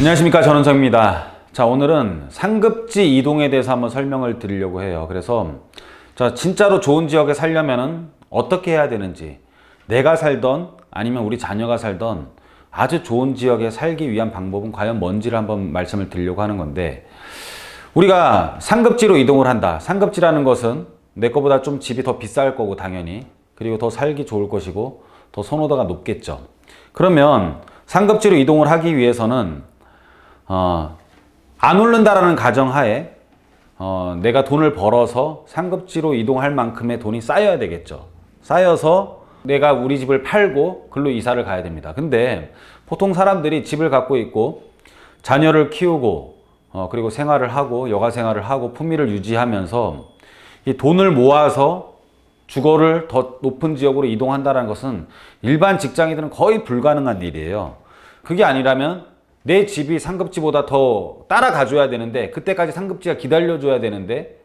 안녕하십니까, 전원석입니다. 자, 오늘은 상급지 이동에 대해서 한번 설명을 드리려고 해요. 그래서 자, 진짜로 좋은 지역에 살려면은 어떻게 해야 되는지, 내가 살던 아니면 우리 자녀가 살던 아주 좋은 지역에 살기 위한 방법은 과연 뭔지를 한번 말씀을 드리려고 하는 건데, 우리가 상급지로 이동을 한다. 상급지라는 것은 내 거보다 좀 집이 더 비쌀 거고 당연히, 그리고 더 살기 좋을 것이고 더 선호도가 높겠죠. 그러면 상급지로 이동을 하기 위해서는 안 오른다라는 가정하에 내가 돈을 벌어서 상급지로 이동할 만큼의 돈이 쌓여야 되겠죠. 쌓여서 내가 우리 집을 팔고 글로 이사를 가야 됩니다. 근데 보통 사람들이 집을 갖고 있고 자녀를 키우고 그리고 생활을 하고 여가 생활을 하고 품위를 유지하면서 이 돈을 모아서 주거를 더 높은 지역으로 이동한다는 것은 일반 직장인들은 거의 불가능한 일이에요. 그게 아니라면 내 집이 상급지보다 더 따라가줘야 되는데, 그때까지 상급지가 기다려줘야 되는데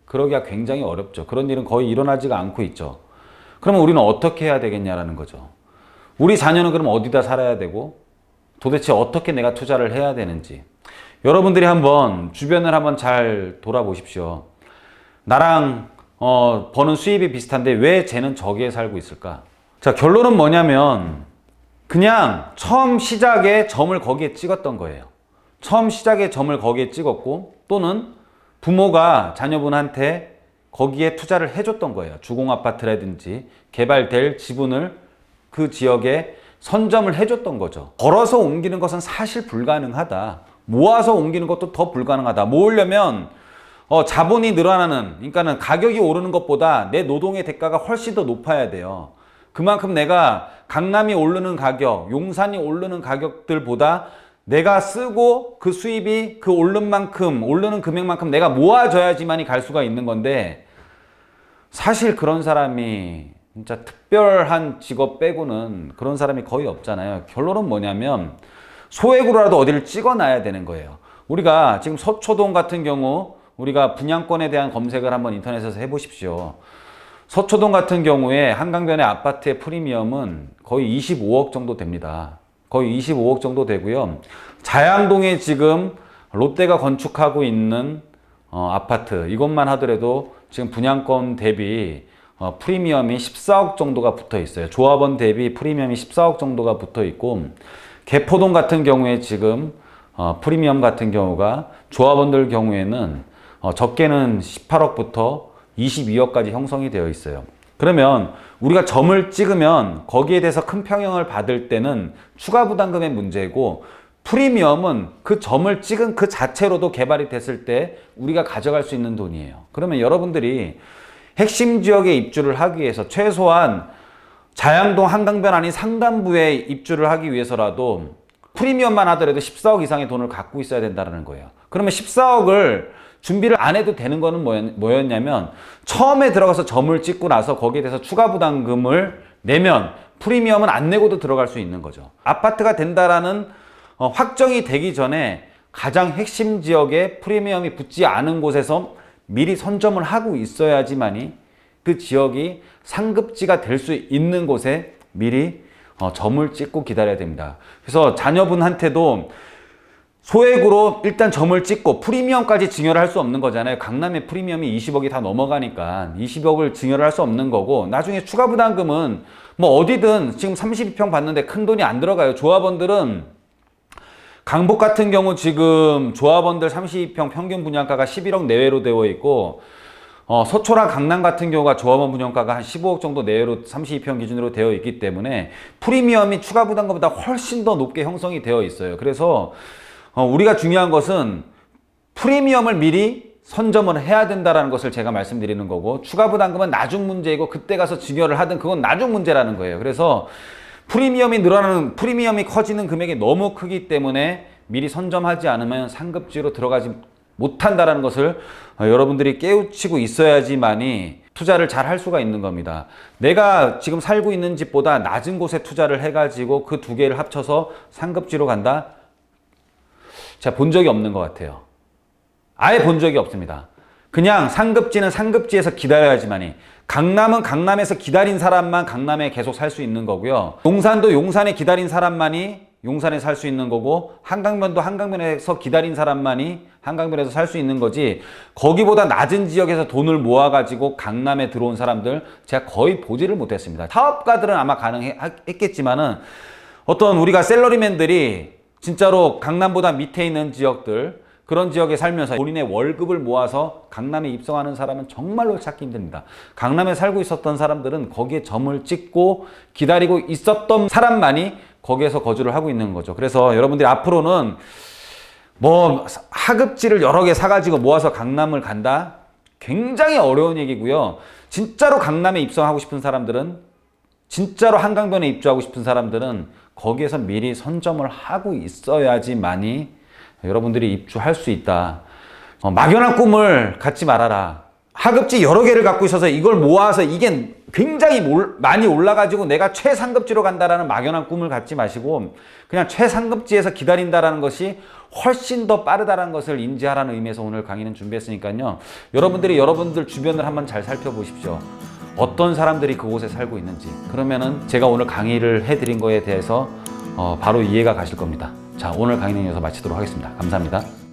그러기가 굉장히 어렵죠. 그런 일은 거의 일어나지가 않고 있죠. 그러면 우리는 어떻게 해야 되겠냐라는 거죠. 우리 자녀는 그럼 어디다 살아야 되고 도대체 어떻게 내가 투자를 해야 되는지, 여러분들이 한번 주변을 한번 잘 돌아보십시오. 나랑 버는 수입이 비슷한데 왜 쟤는 저기에 살고 있을까? 자, 결론은 뭐냐면 그냥 처음 시작에 점을 거기에 찍었던 거예요. 처음 시작에 점을 거기에 찍었고, 또는 부모가 자녀분한테 거기에 투자를 해줬던 거예요. 주공아파트라든지 개발될 지분을 그 지역에 선점을 해줬던 거죠. 걸어서 옮기는 것은 사실 불가능하다. 모아서 옮기는 것도 더 불가능하다. 모으려면 자본이 늘어나는, 그러니까는 가격이 오르는 것보다 내 노동의 대가가 훨씬 더 높아야 돼요. 그만큼 내가 강남이 오르는 가격, 용산이 오르는 가격들보다 내가 쓰고 그 수입이 그 오르는 만큼, 오르는 금액만큼 내가 모아져야지만이 갈 수가 있는 건데, 사실 그런 사람이 진짜 특별한 직업 빼고는 그런 사람이 거의 없잖아요. 결론은 뭐냐면 소액으로라도 어디를 찍어놔야 되는 거예요. 우리가 지금 서초동 같은 경우 우리가 분양권에 대한 검색을 한번 인터넷에서 해보십시오. 서초동 같은 경우에 한강변의 아파트의 프리미엄은 거의 25억 정도 됩니다. 거의 25억 정도 되고요. 자양동에 지금 롯데가 건축하고 있는 아파트, 이것만 하더라도 지금 분양권 대비 프리미엄이 14억 정도가 붙어 있어요. 조합원 대비 프리미엄이 14억 정도가 붙어 있고, 개포동 같은 경우에 지금 프리미엄 같은 경우가 조합원들 경우에는 적게는 18억부터 22억까지 형성이 되어 있어요. 그러면 우리가 점을 찍으면 거기에 대해서 큰 평형을 받을 때는 추가 부담금의 문제고, 프리미엄은 그 점을 찍은 그 자체로도 개발이 됐을 때 우리가 가져갈 수 있는 돈이에요. 그러면 여러분들이 핵심 지역에 입주를 하기 위해서 최소한 자양동 한강변 아닌 상단부에 입주를 하기 위해서라도 프리미엄만 하더라도 14억 이상의 돈을 갖고 있어야 된다는 거예요. 그러면 14억을 준비를 안 해도 되는 거는 뭐였냐면, 처음에 들어가서 점을 찍고 나서 거기에 대해서 추가 부담금을 내면 프리미엄은 안 내고도 들어갈 수 있는 거죠. 아파트가 된다라는 확정이 되기 전에 가장 핵심 지역에 프리미엄이 붙지 않은 곳에서 미리 선점을 하고 있어야지만이 그 지역이 상급지가 될 수 있는 곳에 미리 점을 찍고 기다려야 됩니다. 그래서 자녀분한테도 소액으로 일단 점을 찍고, 프리미엄까지 증여를 할 수 없는 거잖아요. 강남의 프리미엄이 20억이 다 넘어가니까 20억을 증여를 할 수 없는 거고, 나중에 추가 부담금은 뭐 어디든 지금 32평 받는데 큰 돈이 안 들어가요. 조합원들은 강북 같은 경우 지금 조합원들 32평 평균 분양가가 11억 내외로 되어 있고, 서초랑 강남 같은 경우가 조합원 분양가가 한 15억 정도 내외로 32평 기준으로 되어 있기 때문에 프리미엄이 추가 부담금보다 훨씬 더 높게 형성이 되어 있어요. 그래서 우리가 중요한 것은 프리미엄을 미리 선점을 해야 된다는 것을 제가 말씀드리는 거고, 추가 부담금은 나중 문제이고 그때 가서 증여를 하든 그건 나중 문제라는 거예요. 그래서 프리미엄이 늘어나는, 프리미엄이 커지는 금액이 너무 크기 때문에 미리 선점하지 않으면 상급지로 들어가지 못한다는 것을 여러분들이 깨우치고 있어야지만이 투자를 잘 할 수가 있는 겁니다. 내가 지금 살고 있는 집보다 낮은 곳에 투자를 해가지고 그 두 개를 합쳐서 상급지로 간다? 제가 본 적이 없는 것 같아요. 아예 본 적이 없습니다. 그냥 상급지는 상급지에서 기다려야지만이, 강남은 강남에서 기다린 사람만 강남에 계속 살 수 있는 거고요. 용산도 용산에 기다린 사람만이 용산에 살 수 있는 거고, 한강변도 한강변에서 기다린 사람만이 한강변에서 살 수 있는 거지, 거기보다 낮은 지역에서 돈을 모아가지고 강남에 들어온 사람들 제가 거의 보지를 못했습니다. 사업가들은 아마 가능했겠지만은 어떤 우리가 셀러리맨들이 진짜로 강남보다 밑에 있는 지역들, 그런 지역에 살면서 본인의 월급을 모아서 강남에 입성하는 사람은 정말로 찾기 힘듭니다. 강남에 살고 있었던 사람들은 거기에 점을 찍고 기다리고 있었던 사람만이 거기에서 거주를 하고 있는 거죠. 그래서 여러분들이 앞으로는 뭐 하급지를 여러 개 사가지고 모아서 강남을 간다? 굉장히 어려운 얘기고요. 진짜로 강남에 입성하고 싶은 사람들은, 진짜로 한강변에 입주하고 싶은 사람들은 거기에서 미리 선점을 하고 있어야지만이 여러분들이 입주할 수 있다. 막연한 꿈을 갖지 말아라. 하급지 여러 개를 갖고 있어서 이걸 모아서 이게 굉장히 많이 올라가지고 내가 최상급지로 간다라는 막연한 꿈을 갖지 마시고, 그냥 최상급지에서 기다린다라는 것이 훨씬 더 빠르다는 것을 인지하라는 의미에서 오늘 강의는 준비했으니까요. 여러분들이 여러분들 주변을 한번 잘 살펴보십시오. 어떤 사람들이 그곳에 살고 있는지. 그러면은 제가 오늘 강의를 해드린 거에 대해서 바로 이해가 가실 겁니다. 자, 오늘 강의는 여기서 마치도록 하겠습니다. 감사합니다.